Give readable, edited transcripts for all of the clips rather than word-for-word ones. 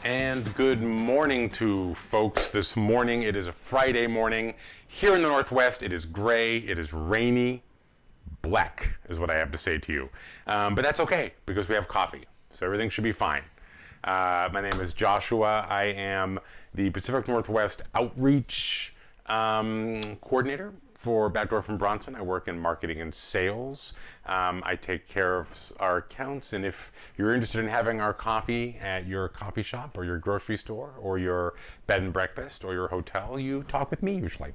And good morning to folks. This morning, it is a Friday morning. Here in the Northwest, it is gray, it is rainy, black is what I have to say to you. But that's okay because we have coffee, so everything should be fine. My name is Joshua. I am the Pacific Northwest Outreach Coordinator for Backdoor from Bronson. I work in marketing and sales. I take care of our accounts, and if you're interested in having our coffee at your coffee shop or your grocery store or your bed and breakfast or your hotel, you talk with me usually.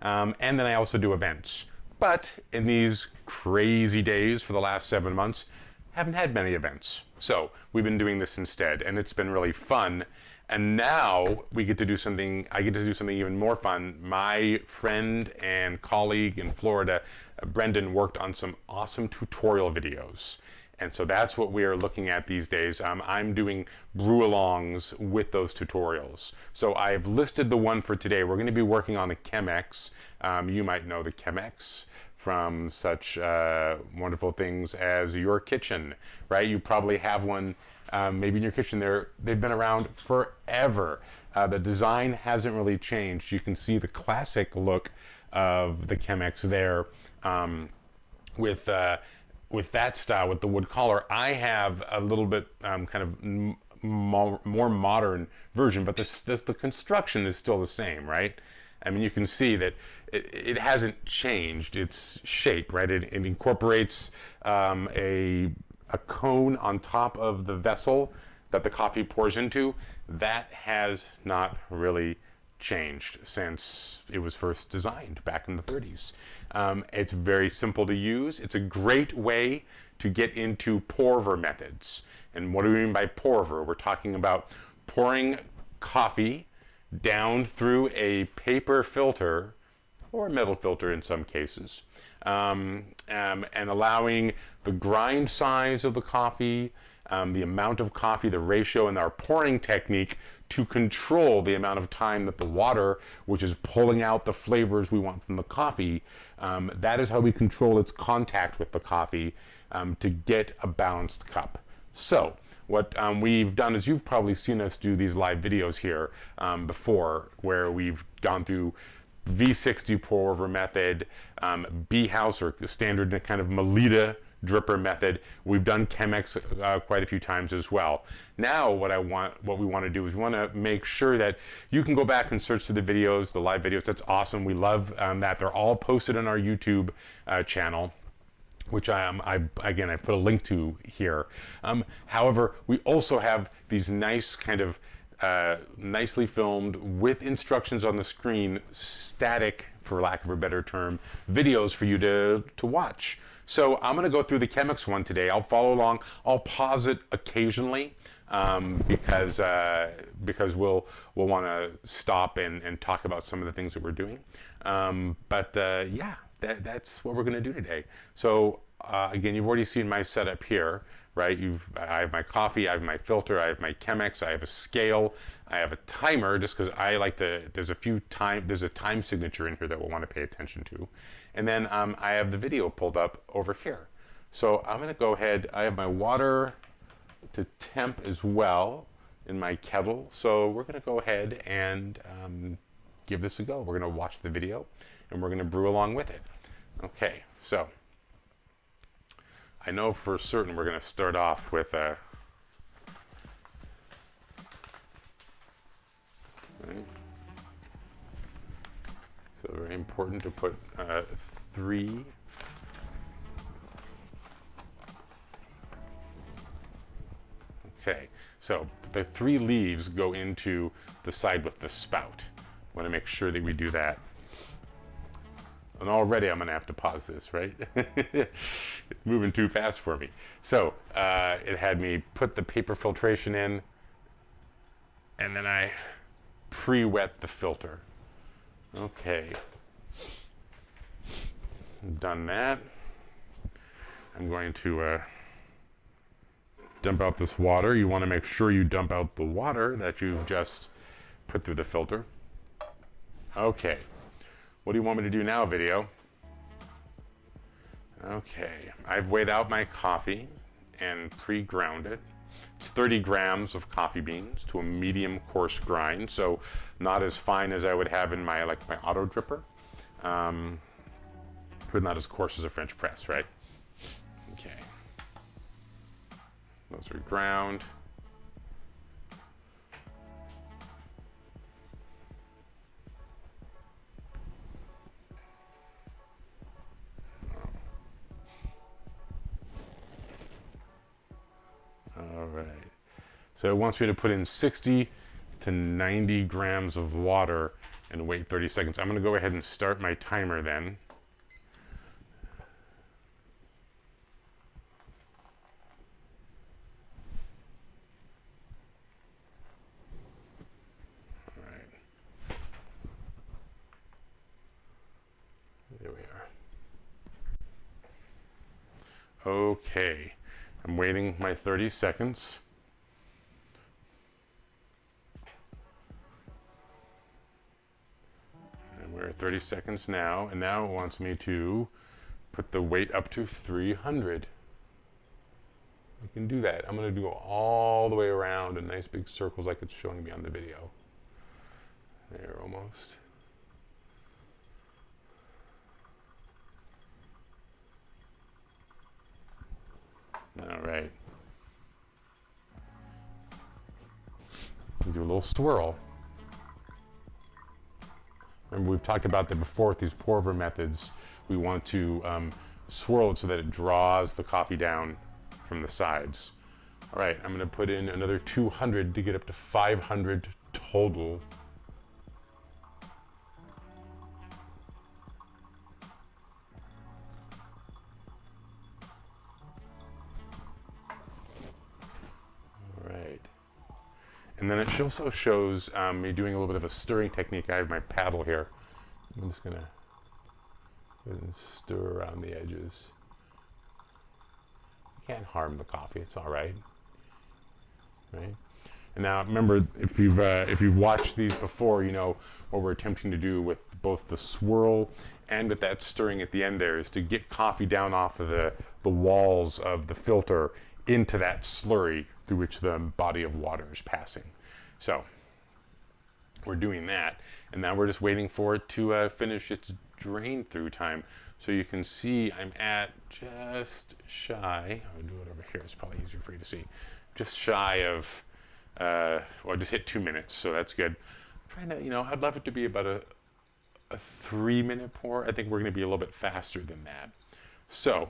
And then I also do events. But in these crazy days for the last 7 months, haven't had many events. So we've been doing this instead, and it's been really fun. And now we get to do something, I get to do something even more fun. My friend and colleague in Florida, Brendan, worked on some awesome tutorial videos. And so that's what we are looking at these days. I'm doing brew alongs with those tutorials. So I've listed the one for today. We're going to be working on the Chemex. You might know the Chemex from such wonderful things as your kitchen, right? You probably have one maybe in your kitchen. They've been around forever. The design hasn't really changed. You can see the classic look of the Chemex there with that style, with the wood collar. I have a little bit kind of more modern version, but the construction is still the same, right? I mean, you can see that it hasn't changed its shape, right? It incorporates a cone on top of the vessel that the coffee pours into. That has not really changed since it was first designed back in the 30s. It's very simple to use. It's a great way to get into pour-over methods. And what do we mean by pour-over? We're talking about pouring coffee down through a paper filter or a metal filter in some cases, and allowing the grind size of the coffee, the amount of coffee, the ratio, and our pouring technique to control the amount of time that the water, which is pulling out the flavors we want from the coffee, that is how we control its contact with the coffee to get a balanced cup. So what we've done is, you've probably seen us do these live videos here before, where we've gone through V60 pour over method, B-house or standard kind of Melita dripper method. We've done Chemex quite a few times as well. Now what we want to do is we want to make sure that you can go back and search through the videos, the live videos. That's awesome. We love that. They're all posted on our YouTube channel, which I put a link to here. However, we also have these nice kind of nicely filmed, with instructions on the screen, static, for lack of a better term, videos for you to watch. So I'm going to go through the Chemex one today. I'll follow along. I'll pause it occasionally because we'll want to stop and talk about some of the things that we're doing. Yeah, that's what we're going to do today. So again, you've already seen my setup here, right? I have my coffee, I have my filter, I have my Chemex, I have a scale, I have a timer, just because I like to. There's a time signature in here that we'll want to pay attention to, and then I have the video pulled up over here. So I'm going to go ahead. I have my water to temp as well in my kettle. So we're going to go ahead and give this a go. We're going to watch the video, and we're going to brew along with it. Okay, so I know for certain we're going to start off with right. So very important to put 3. Okay, so the 3 leaves go into the side with the spout. I want to make sure that we do that. And already I'm going to have to pause this, right? It's moving too fast for me. So it had me put the paper filtration in, and then I pre-wet the filter. Okay. Done that. I'm going to dump out this water. You want to make sure you dump out the water that you've just put through the filter. Okay. What do you want me to do now, video? Okay, I've weighed out my coffee and pre-ground it. It's 30 grams of coffee beans to a medium coarse grind, so not as fine as I would have in my my auto dripper, but not as coarse as a French press, right? Okay. Those are ground. All right. So it wants me to put in 60 to 90 grams of water and wait 30 seconds. I'm going to go ahead and start my timer then. All right. There we are. Okay. I'm waiting my 30 seconds. And we're at 30 seconds now, and now it wants me to put the weight up to 300. I can do that. I'm going to go all the way around in nice big circles like it's showing me on the video. There, almost. All right. Do a little swirl. Remember, we've talked about that before with these pour over methods. We want to swirl it so that it draws the coffee down from the sides. All right, I'm going to put in another 200 to get up to 500 total. And then it also shows me doing a little bit of a stirring technique. I have my paddle here. I'm just going to stir around the edges. You can't harm the coffee. It's all right. Right? And now remember, if you've watched these before, you know what we're attempting to do with both the swirl and with that stirring at the end there is to get coffee down off of the walls of the filter into that slurry through which the body of water is passing. So we're doing that, and now we're just waiting for it to finish its drain through time. So you can see I'm at just shy, I'll do it over here, it's probably easier for you to see, just shy of, well, I just hit 2 minutes, so that's good. I'm trying to, you know, I'd love it to be about a 3-minute pour. I think we're going to be a little bit faster than that. So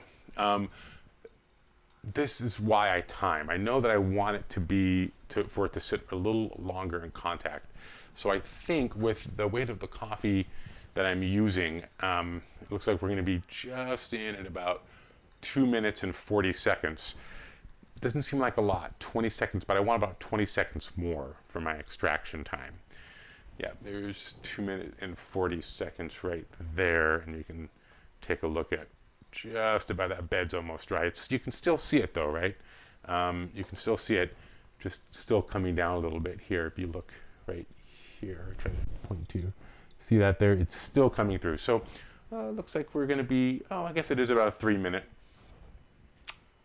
this is why I time. I know that I want it to be, for it to sit a little longer in contact. So I think with the weight of the coffee that I'm using, it looks like we're going to be just in at about 2 minutes and 40 seconds. Doesn't seem like a lot, 20 seconds, but I want about 20 seconds more for my extraction time. Yeah, there's 2 minutes and 40 seconds right there, and you can take a look at just about that bed's almost dry. You can still see it though, right? You can still see it just still coming down a little bit here. If you look right here, try to point to, see that there? It's still coming through. So it looks like we're going to be, I guess it is about a 3 minute.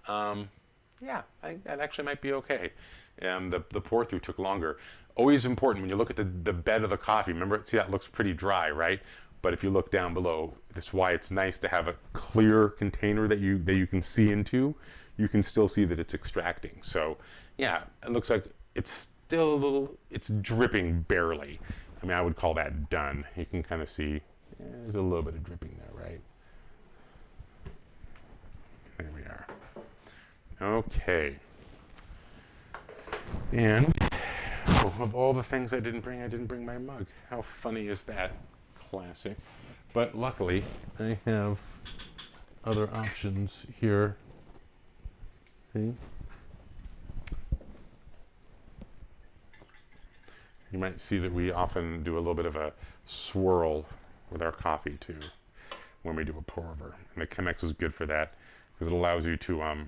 Yeah, I think that actually might be okay. The pour through took longer. Always important when you look at the bed of the coffee. Remember, see that looks pretty dry, right? But if you look down below, that's why it's nice to have a clear container that you can see into. You can still see that it's extracting. So yeah, it looks like it's still a little, it's dripping barely. I mean, I would call that done. You can kind of see there's a little bit of dripping there, right? There we are. Okay. And of all the things I didn't bring my mug. How funny is that? Classic. But luckily, I have other options here. See? You might see that we often do a little bit of a swirl with our coffee too when we do a pour over. And the Chemex is good for that because it allows you to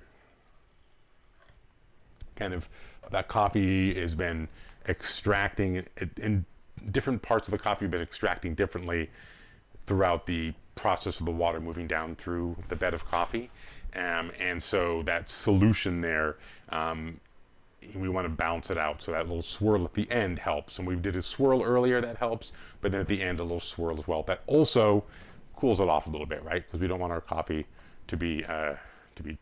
kind of, that coffee has been extracting in different parts of the coffee have been extracting differently throughout the process of the water moving down through the bed of coffee. And so that solution there we want to balance it out. So that little swirl at the end helps. And we did a swirl earlier, that helps. But then at the end, a little swirl as well. That also cools it off a little bit, right? Because we don't want our coffee to be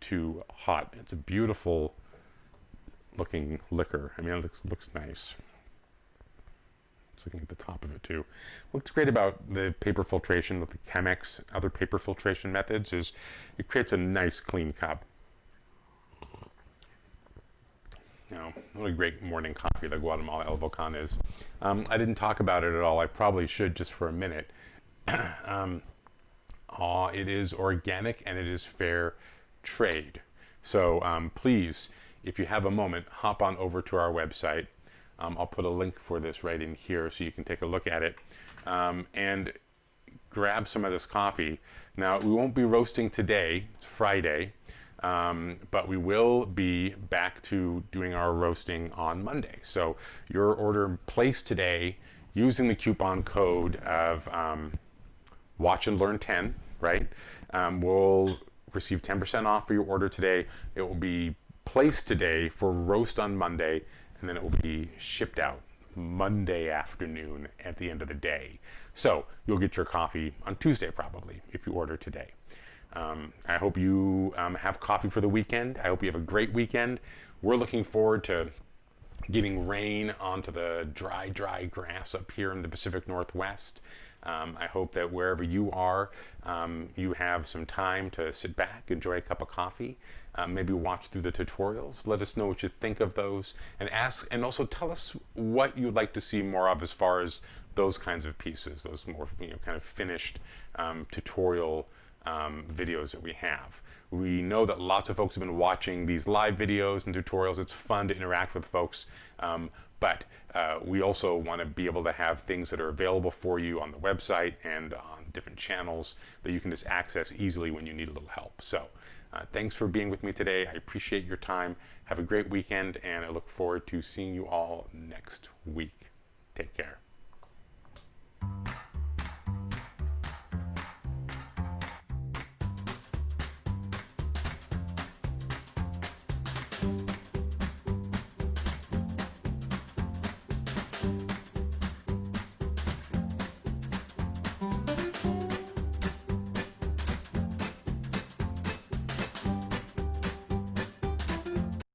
too hot. It's a beautiful looking liquor. I mean, it looks nice. Just looking at the top of it too. What's great about the paper filtration with the Chemex, other paper filtration methods, is it creates a nice clean cup. Now, what a great morning coffee the Guatemala El Volcan is. I didn't talk about it at all. I probably should just for a minute. It is organic and it is fair trade. So please, if you have a moment, hop on over to our website. I'll put a link for this right in here so you can take a look at it and grab some of this coffee. Now, we won't be roasting today. It's Friday. But we will be back to doing our roasting on Monday. So your order placed today using the coupon code of Watch and Learn 10, right? Will receive 10% off for your order today. It will be placed today for roast on Monday, and then it will be shipped out Monday afternoon at the end of the day. So you'll get your coffee on Tuesday probably if you order today. I hope you have coffee for the weekend. I hope you have a great weekend. We're looking forward to getting rain onto the dry grass up here in the Pacific Northwest. I hope that wherever you are, you have some time to sit back, enjoy a cup of coffee, maybe watch through the tutorials. Let us know what you think of those, and also tell us what you'd like to see more of as far as those kinds of pieces, those more kind of finished tutorial videos that we have. We know that lots of folks have been watching these live videos and tutorials. It's fun to interact with folks, but we also want to be able to have things that are available for you on the website and on different channels that you can just access easily when you need a little help. So thanks for being with me today. I appreciate your time. Have a great weekend, and I look forward to seeing you all next week. Take care.